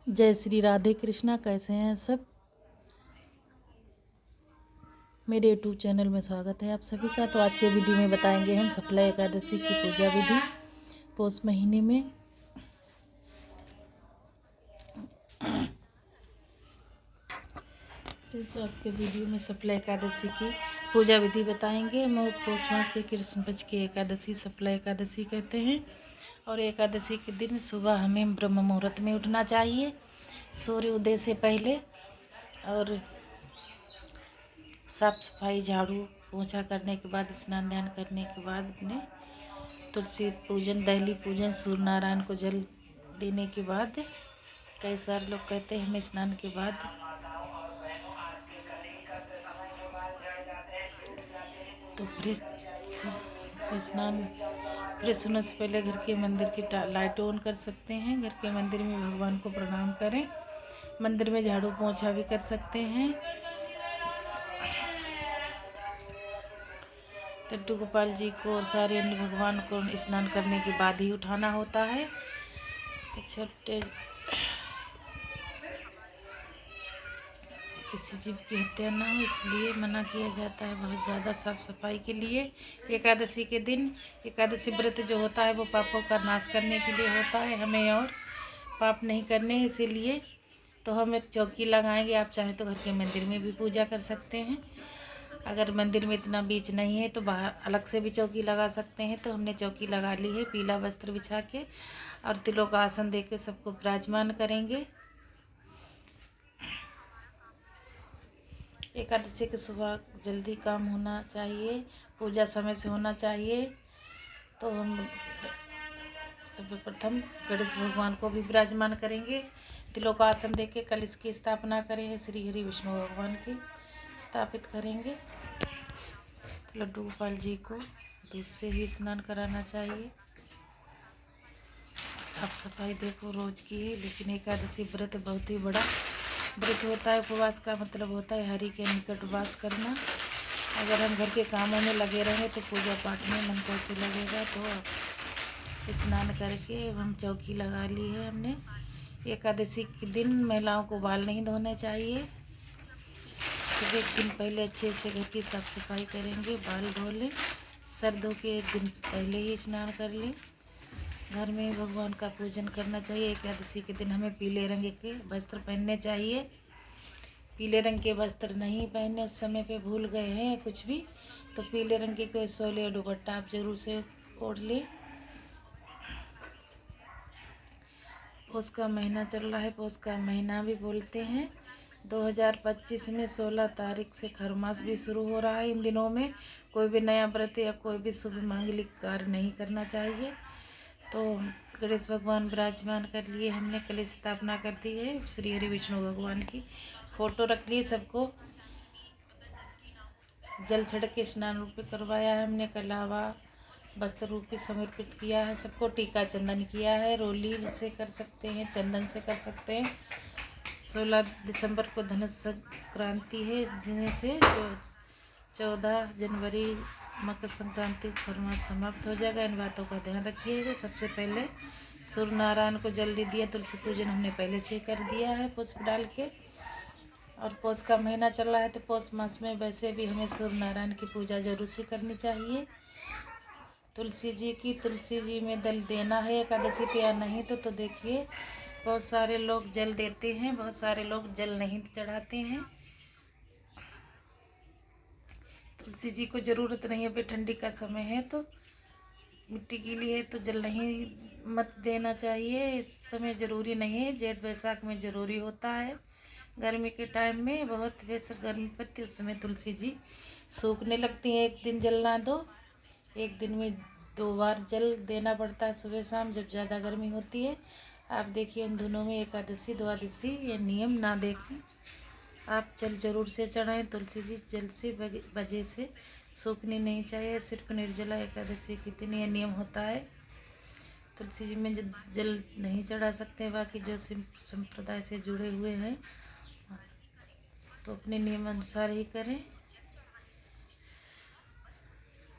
जय श्री राधे कृष्णा। कैसे हैं सब? मेरे यूट्यूब चैनल में स्वागत है आप सभी का। तो आज के वीडियो में बताएंगे हम शुक्ला एकादशी की पूजा विधि पौष महीने में। तो आज के वीडियो में शुक्ला एकादशी की पूजा विधि बताएंगे हम। पौष मास के कृष्ण पक्ष की एकादशी शुक्ला एकादशी कहते हैं। और एकादशी के दिन सुबह हमें ब्रह्म मुहूर्त में उठना चाहिए, सूर्य उदय से पहले। और साफ सफाई, झाड़ू पोछा करने के बाद, स्नान ध्यान करने के बाद अपने तुलसी पूजन, दहली पूजन, सूर्य नारायण को जल देने के बाद, कई सारे लोग कहते हैं हमें स्नान के बाद तो स्नान फ्रेश होने से पहले घर के मंदिर की लाइट ऑन कर सकते हैं। घर के मंदिर में भगवान को प्रणाम करें। मंदिर में झाड़ू पोछा भी कर सकते हैं। लड्डू गोपाल जी को और सारे अन्य भगवान को स्नान करने के बाद ही उठाना होता है। छोटे किसी जीव की हत्या ना हो, इसलिए मना किया जाता है बहुत ज़्यादा साफ सफाई के लिए। एकादशी के दिन एकादशी व्रत जो होता है वो पापों का नाश करने के लिए होता है, हमें और पाप नहीं करने, इसीलिए तो हम एक चौकी लगाएंगे। आप चाहें तो घर के मंदिर में भी पूजा कर सकते हैं। अगर मंदिर में इतना बीच नहीं है तो बाहर अलग से भी चौकी लगा सकते हैं। तो हमने चौकी लगा ली है, पीला वस्त्र बिछा के और तिलों का आसन दे के सबको विराजमान करेंगे। एकादशी की सुबह जल्दी काम होना चाहिए, पूजा समय से होना चाहिए। तो हम सर्वप्रथम गणेश भगवान को भी विराजमान करेंगे, तिलों का आसन दे के कलश की स्थापना करेंगे, श्री हरि विष्णु भगवान की स्थापित करेंगे। तो लड्डू गोपाल जी को दूध से ही स्नान कराना चाहिए। साफ सफाई देखो रोज की है, लेकिन एकादशी व्रत बहुत ही बड़ा व्रत होता है। उपवास का मतलब होता है हरि के निकट वास करना। अगर हम घर के कामों में लगे रहें तो पूजा पाठ में मन कैसे लगेगा। तो स्नान करके हम चौकी लगा ली है हमने। एकादशी के दिन महिलाओं को बाल नहीं धोने चाहिए। तो एक दिन पहले अच्छे से घर की साफ सफाई करेंगे, बाल धो लें, सर धो के एक दिन पहले ही स्नान कर लें। घर में भगवान का पूजन करना चाहिए। एकादशी के दिन हमें पीले रंग के वस्त्र पहनने चाहिए। पीले रंग के वस्त्र नहीं पहने, उस समय पे भूल गए हैं कुछ भी, तो पीले रंग के कोई शोले या दुपट्टा आप जरूर से ओढ़ लें। पौष का महीना चल रहा है, पौष का महीना भी बोलते हैं। 2025 में 16 तारीख से खरमास भी शुरू हो रहा है। इन दिनों में कोई भी नया व्रत या कोई भी शुभ मांगलिक कार्य नहीं करना चाहिए। तो गणेश भगवान विराजमान कर लिए हमने, कलश स्थापना कर दी है, श्री हरि विष्णु भगवान की फोटो रख ली। सबको जल छिड़क के स्नान रूपी करवाया है हमने, कलावा वस्त्र रूपी समर्पित किया है। सबको टीका चंदन किया है। रोली से कर सकते हैं, चंदन से कर सकते हैं। 16 दिसंबर को धनुष संक्रांति है। इस दिन से 14 जनवरी मकर संक्रांति खरमास समाप्त हो जाएगा। इन बातों का ध्यान रखिएगा। सबसे पहले सूर्य नारायण को जल दे दिया, तुलसी पूजन हमने पहले से कर दिया है पुष्प डाल के। और पौष का महीना चल रहा है तो पौष मास में वैसे भी हमें सूर्य नारायण की पूजा जरूर से करनी चाहिए। तुलसी जी में दल देना है एकादशी पे या नहीं तो देखिए बहुत सारे लोग जल देते हैं, बहुत सारे लोग जल नहीं चढ़ाते हैं। तुलसी जी को ज़रूरत नहीं है, अभी ठंडी का समय है तो मिट्टी गीली है तो जल नहीं मत देना चाहिए। इस समय ज़रूरी नहीं है, जेठ बैसाख में ज़रूरी होता है। गर्मी के टाइम में बहुत बेशक गर्मी पड़ती है, उस समय तुलसी जी सूखने लगती हैं। एक दिन जल ना दो, एक दिन में 2 बार जल देना पड़ता है, सुबह शाम, जब ज़्यादा गर्मी होती है। आप देखिए उन दोनों में एकादशी द्वादशी ये नियम ना देखें, आप जल जरूर से चढ़ाएं। तुलसी जी जल से वजह से सूखनी नहीं चाहिए। सिर्फ निर्जला एकादशी के दिन ये नियम होता है। तुलसी जी में जल नहीं चढ़ा सकते, बाकी जो संप्रदाय से जुड़े हुए हैं तो अपने नियम अनुसार ही करें।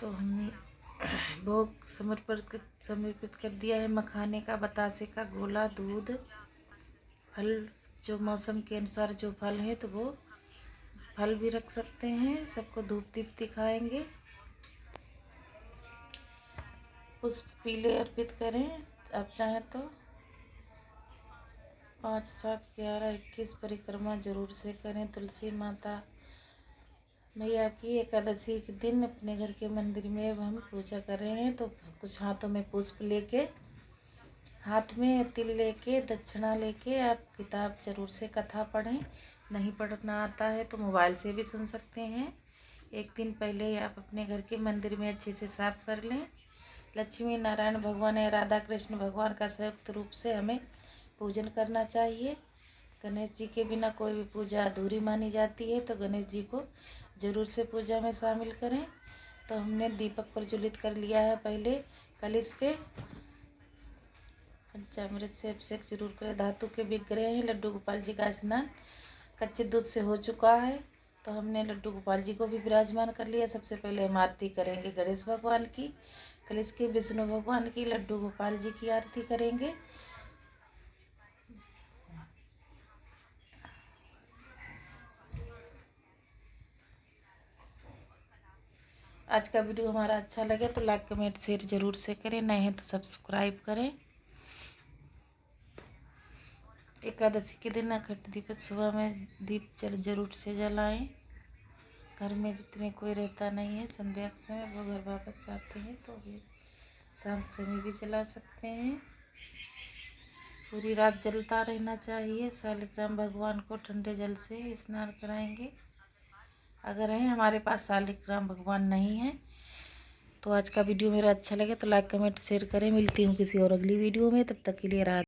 तो हम भोग समर्पित कर दिया है। मखाने का, बतासे का गोला, दूध, फल जो मौसम के अनुसार जो फल है तो वो फल भी रख सकते हैं। सबको धूप दीप दिखाएंगे। पुष्प पीले अर्पित करें। आप चाहें तो 5, 7, 11, 21 परिक्रमा जरूर से करें। तुलसी माता मैया की एकादशी के दिन अपने घर के मंदिर में अब हम पूजा कर रहे हैं, तो कुछ हाथों में पुष्प लेके, हाथ में तिल लेके, दक्षिणा लेके आप किताब जरूर से कथा पढ़ें। नहीं पढ़ना आता है तो मोबाइल से भी सुन सकते हैं। एक दिन पहले ही आप अपने घर के मंदिर में अच्छे से साफ कर लें। लक्ष्मी नारायण भगवान या राधा कृष्ण भगवान का संयुक्त रूप से हमें पूजन करना चाहिए। गणेश जी के बिना कोई भी पूजा अधूरी मानी जाती है, तो गणेश जी को जरूर से पूजा में शामिल करें। तो हमने दीपक प्रज्वलित कर लिया है। पहले कलश पे पंचामृत से अभिषेक जरूर करें। धातु के विग्रह हैं। लड्डू गोपाल जी का स्नान कच्चे दूध से हो चुका है, तो हमने लड्डू गोपाल जी को भी विराजमान कर लिया। सबसे पहले हम आरती करेंगे गणेश भगवान की, कलश के विष्णु भगवान की, लड्डू गोपाल जी की आरती करेंगे। आज का वीडियो हमारा अच्छा लगे तो लाइक कमेंट शेयर जरूर से करें। नए हैं तो सब्सक्राइब करें। एकादशी के दिन अखंड दीप सुबह में दीप जरूर से जलाएं। घर में जितने कोई रहता नहीं है, संध्या के समय वो घर वापस आते हैं तो भी शाम के समय भी जला सकते हैं। पूरी रात जलता रहना चाहिए। शालिग्राम भगवान को ठंडे जल से स्नान कराएंगे। अगर है हमारे पास शालिग्राम भगवान नहीं है तो आज का वीडियो मेरा अच्छा लगे तो लाइक कमेंट शेयर करें। मिलती हूँ किसी और अगली वीडियो में। तब तक के लिए राधे।